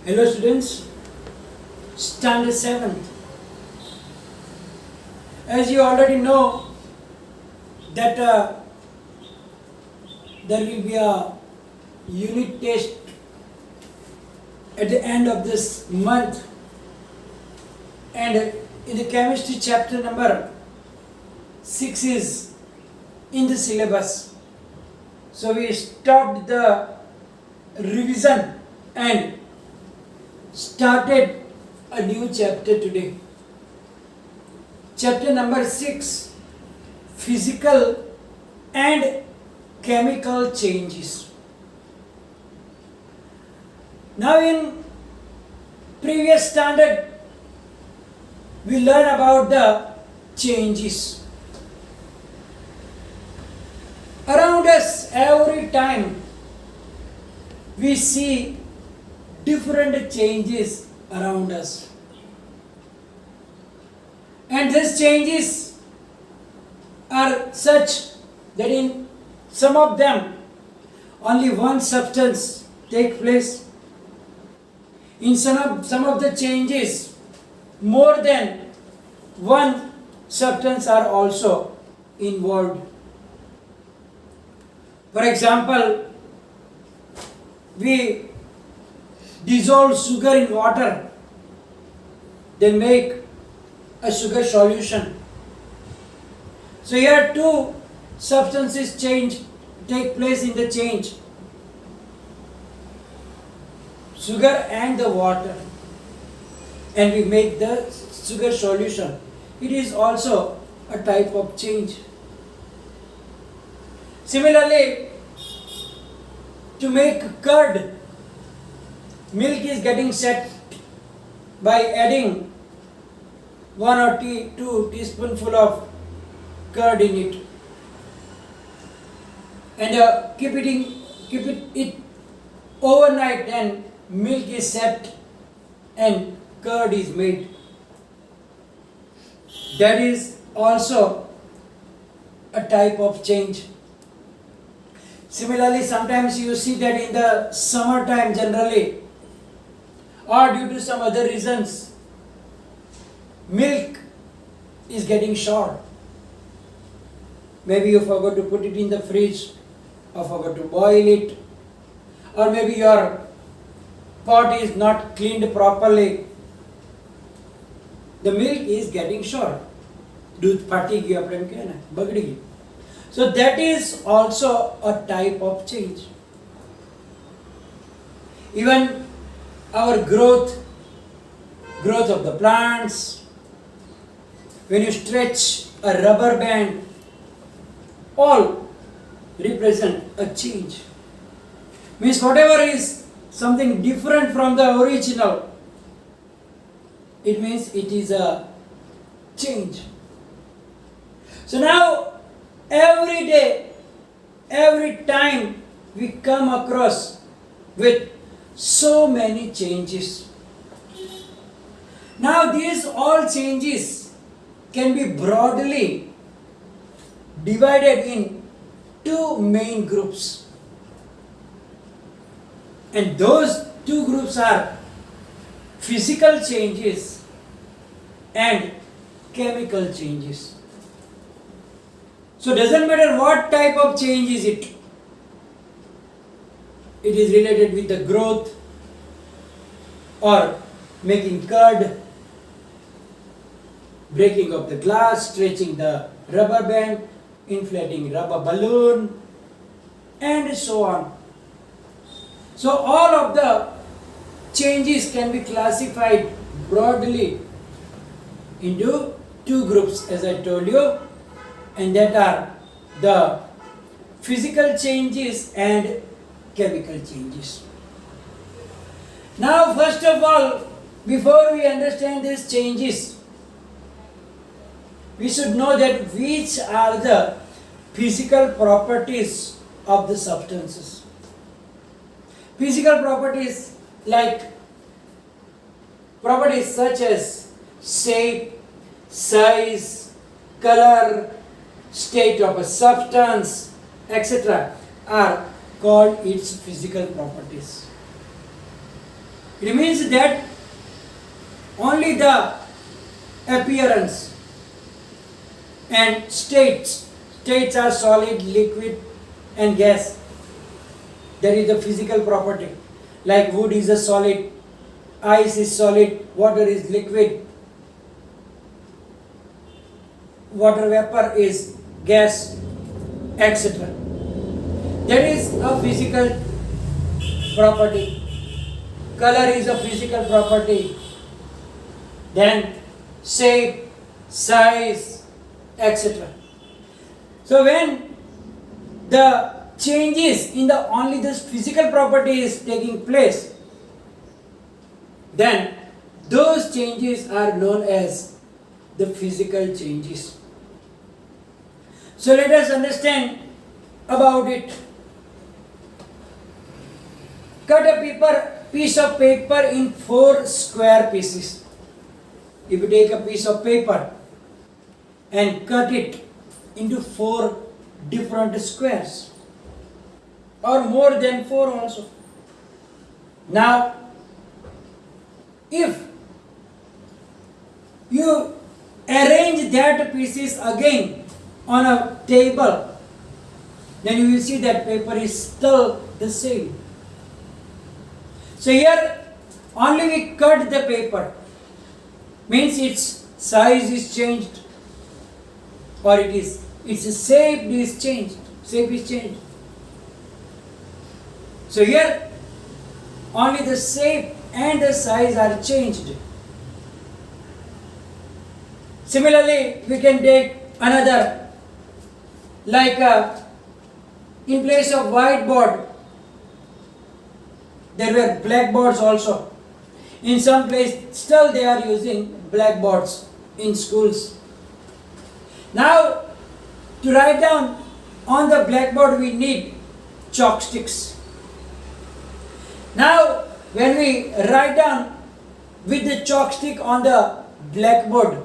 Hello students, standard 7th. As you already know that there will be a unit test at the end of this month, and in the chemistry chapter number 6 is in the syllabus. So we stopped the revision and started a new chapter today. Chapter number 6, physical and chemical changes. Now in previous standard we learn about the changes. Around us every time we see different changes around us. And these changes are such that in some of them only one substance take place. In some of the changes more than one substance are also involved. For example, we dissolve sugar in water, then make a sugar solution. So here two substances take place in the change, sugar and the water, and we make the sugar solution. It is also a type of change. Similarly, to make curd, milk is getting set by adding 1 or 2 teaspoonful of curd in it, and keep it overnight, and milk is set and curd is made. That is also a type of change. Similarly, sometimes you see that in the summertime generally, or due to some other reasons, milk is getting short. Maybe you forgot to put it in the fridge, or forgot to boil it, or maybe your pot is not cleaned properly. The milk is getting short. दूध फाटी गया अपन कहे ना, बगड़ गई. So that is also a type of change. Even our growth of the plants, when you stretch a rubber band, all represent a change. Means whatever is something different from the original, it means it is a change. So now every day, every time we come across with so many changes. Now these all changes can be broadly divided in two main groups. And those two groups are physical changes and chemical changes. So doesn't matter what type of change is it. It is related with the growth or making curd, breaking of the glass, stretching the rubber band, inflating rubber balloon, and so on. So all of the changes can be classified broadly into two groups, as I told you, and that are the physical changes and chemical changes. Now first of all, before we understand these changes, we should know that which are the physical properties of the substances. Physical properties like properties such as shape, size, color, state of a substance, etc. are called its physical properties. It means that only the appearance and states are solid, liquid and gas. That is the physical property. Like wood is a solid, ice is solid, water is liquid, water vapor is gas, etc. That is a physical property. Color is a physical property. Then shape, size, etc. So when the changes in the only this physical property is taking place, then those changes are known as the physical changes. So let us understand about it. Cut a piece of paper in 4 square pieces. If you take a piece of paper and cut it into 4 different squares, or more than 4 also. Now, if you arrange that pieces again on a table, then you will see that paper is still the same. So here only we cut the paper, means its size is changed, or its shape is changed. So here only the shape and the size are changed. Similarly, we can take another, like in place of whiteboard, there were blackboards also. In some place still they are using blackboards in schools. Now, to write down on the blackboard we need chalk sticks. Now, when we write down with the chalk stick on the blackboard,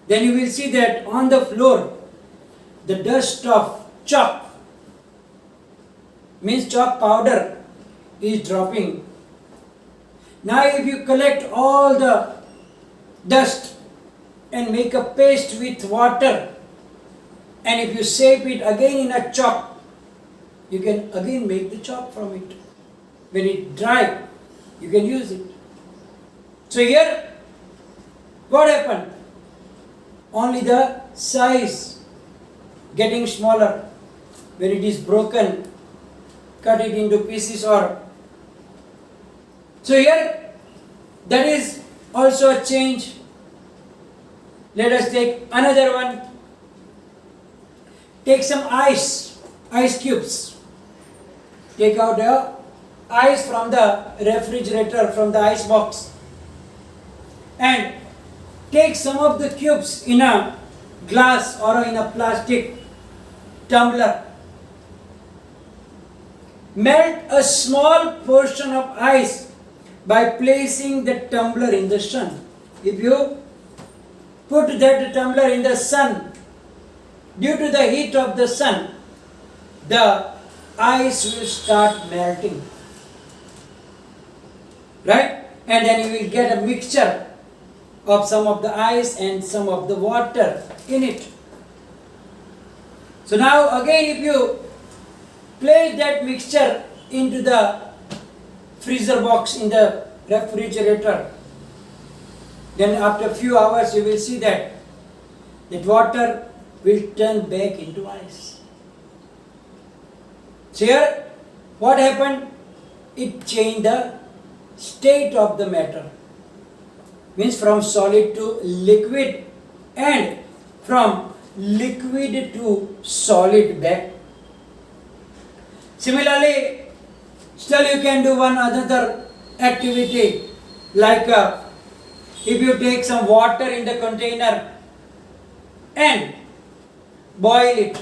then you will see that on the floor the dust of chalk, means chalk powder, is dropping. Now if you collect all the dust and make a paste with water, and if you shape it again in a chalk, you can again make the chalk from it. When it dry, you can use it. So here, what happened? Only the size getting smaller. When it is broken, cut it into pieces, or so here, that is also a change. Let us take another one. Take some ice cubes. Take out the ice from the refrigerator, from the ice box, and take some of the cubes in a glass or in a plastic tumbler. Melt a small portion of ice by placing the tumbler in the sun. If you put that tumbler in the sun, due to the heat of the sun, the ice will start melting. Right? And then you will get a mixture of some of the ice and some of the water in it. So now again, if you place that mixture into the freezer box in the refrigerator, then after a few hours you will see that that water will turn back into ice. So here, what happened? It changed the state of the matter. Means from solid to liquid, and from liquid to solid back. Similarly, still you can do one another activity, like if you take some water in the container and boil it.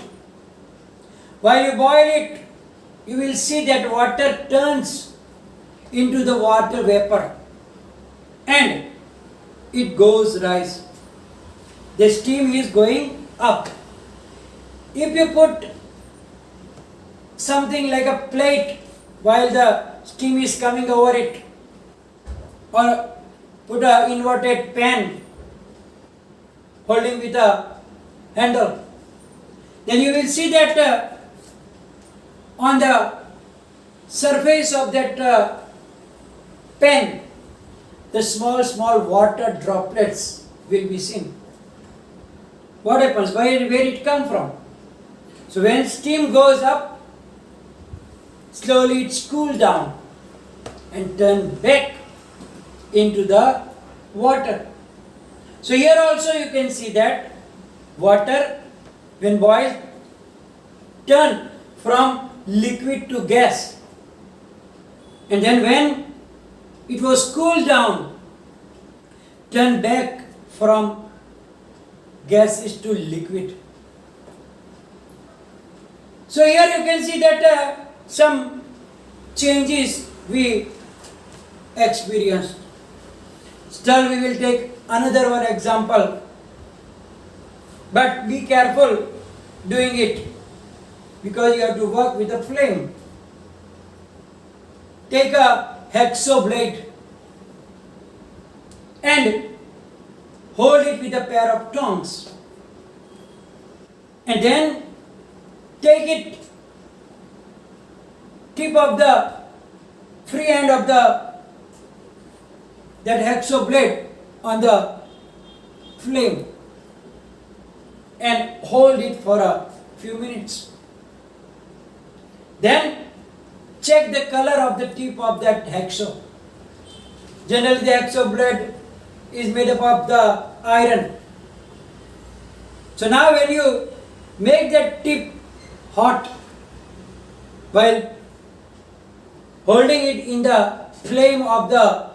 While you boil it, you will see that water turns into the water vapor and it goes rise. The steam is going up. If you put something like a plate while the steam is coming over it, or put a inverted pan holding with a handle, then you will see that on the surface of that pan, the small water droplets will be seen. What happens? Where it come from? So when steam goes up, slowly it cools down and turn back into the water. So here also you can see that water, when boiled, turn from liquid to gas, and then when it was cooled down, turn back from gases to liquid. So here you can see that some changes we experienced. Still we will take another one example, but be careful doing it because you have to work with a flame. Take a hacksaw blade and hold it with a pair of tongs, and then take it tip of the free end of that hacksaw blade on the flame and hold it for a few minutes. Then check the color of the tip of that hacksaw. Generally the hacksaw blade is made up of the iron. So now when you make that tip hot while holding it in the flame of the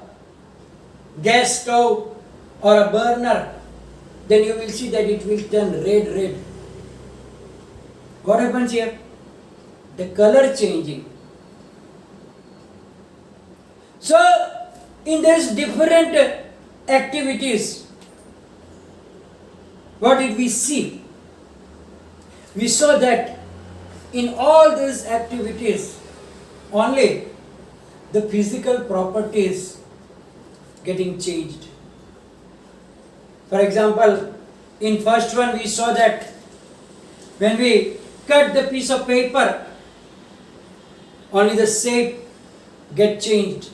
gas stove or a burner, then you will see that it will turn red. What happens here? The color changing. So in these different activities, what did we see? We saw that in all these activities, only the physical properties getting changed. For example, in first one we saw that when we cut the piece of paper, only the shape get changed,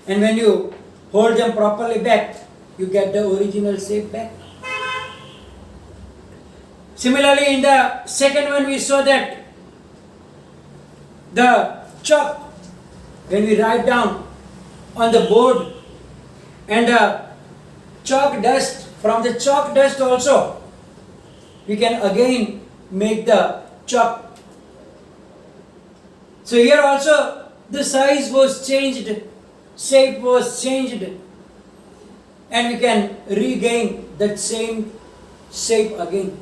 and when you hold them properly back, you get the original shape back. Similarly, in the second one we saw that the chalk, when we write down on the board, and the chalk dust, from the chalk dust also we can again make the chalk. So here also the size was changed, shape was changed, and we can regain that same shape again.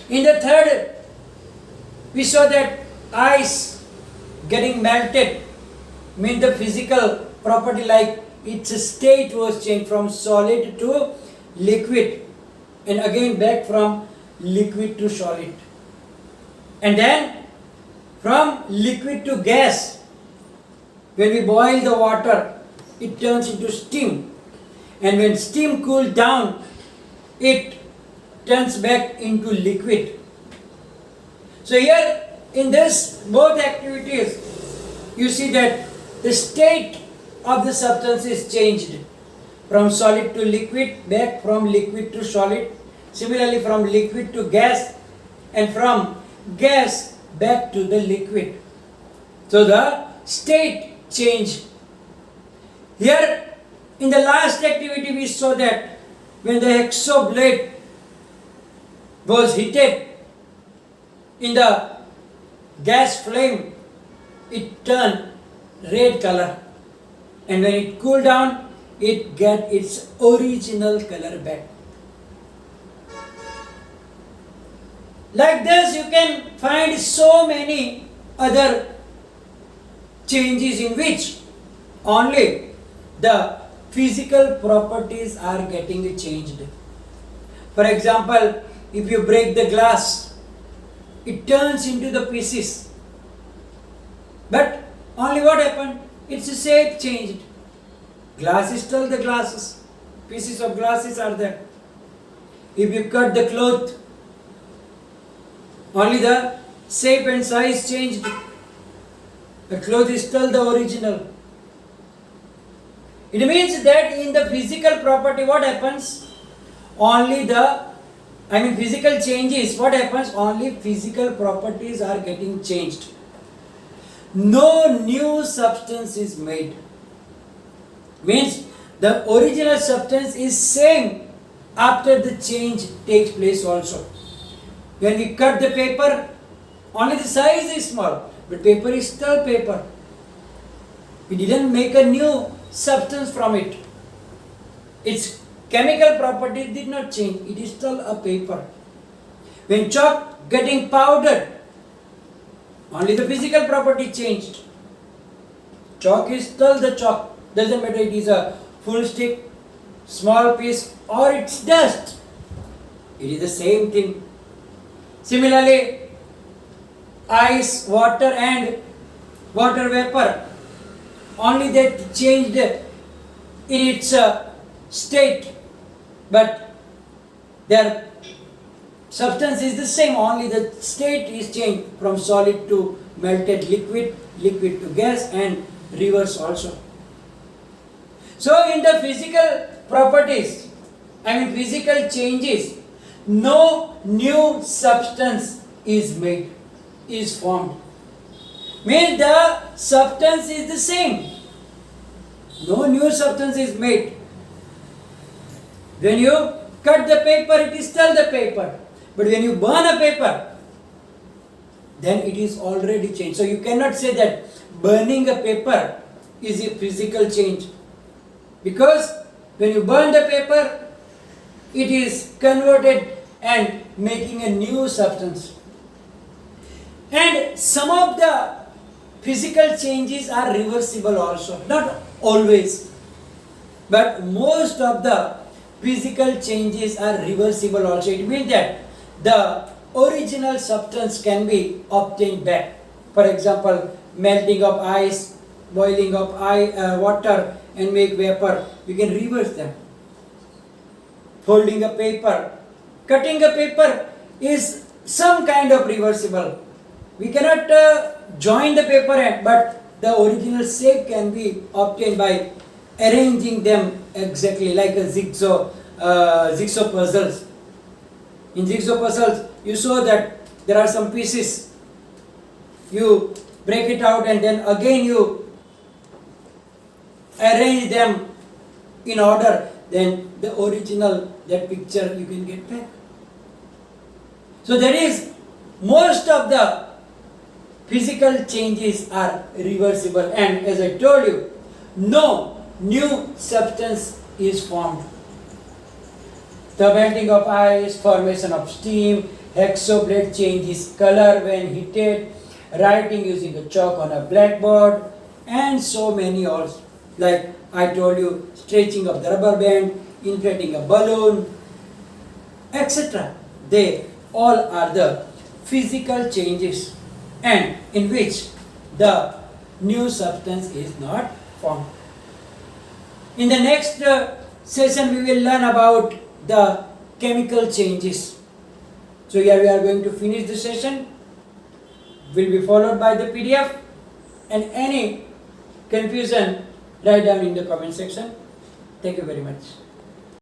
In the third, we saw that ice getting melted, means the physical property, like its state was changed from solid to liquid, and again back from liquid to solid, and then from liquid to gas. When we boil the water, it turns into steam, and when steam cools down, it turns back into liquid. So here in this both activities, you see that the state of the substance is changed from solid to liquid, back from liquid to solid, similarly from liquid to gas, and from gas back to the liquid. So the state changed. Here in the last activity we saw that when the hacksaw blade was heated in the gas flame, it turned red color, and when it cooled down, it get its original color back. Like this you can find so many other changes in which only the physical properties are getting changed. For example, if you break the glass, it turns into the pieces. But Only what happened? Its shape changed. Glass is still the glasses. Pieces of glasses are there. If you cut the cloth, only the shape and size changed. The cloth is still the original. It means that in the physical property, what happens? Physical changes, what happens? Only physical properties are getting changed. No new substance is made. Means the original substance is same after the change takes place also. When we cut the paper, only the size is small, but paper is still paper. We didn't make a new substance from it. Its chemical properties did not change. It is still a paper. When chalk getting powdered, only the physical property changed. Chalk is still the chalk. Doesn't matter it is a full stick, small piece, or it's dust. It is the same thing. Similarly, ice, water and water vapor, only that changed in its state, but their substance is the same, only the state is changed from solid to melted liquid, liquid to gas, and reverse also. So in the physical properties, physical changes, no new substance is made, is formed. Means the substance is the same. No new substance is made. When you cut the paper, it is still the paper. But when you burn a paper, then it is already changed. So you cannot say that burning a paper is a physical change. Because when you burn the paper, it is converted and making a new substance. And some of the physical changes are reversible also. Not always. But most of the physical changes are reversible also. It means that the original substance can be obtained back. For example, melting of ice, boiling of water and make vapor, we can reverse them. Folding a paper, cutting a paper is some kind of reversible. We cannot join the paper end, but the original shape can be obtained by arranging them exactly like a jigsaw puzzles. In jigsaw puzzles, you saw that there are some pieces. You break it out and then again you arrange them in order, then the original, that picture you can get back. So that is, most of the physical changes are reversible, and as I told you, no new substance is formed. The melting of ice, formation of steam, hexablade changes color when heated, writing using a chalk on a blackboard, and so many also. Like I told you, stretching of the rubber band, inflating a balloon, etc. They all are the physical changes, and in which the new substance is not formed. In the next session, we will learn about the chemical changes. So here we are going to finish the session. Will be followed by the PDF, and any confusion, write down in the comment section. Thank you very much.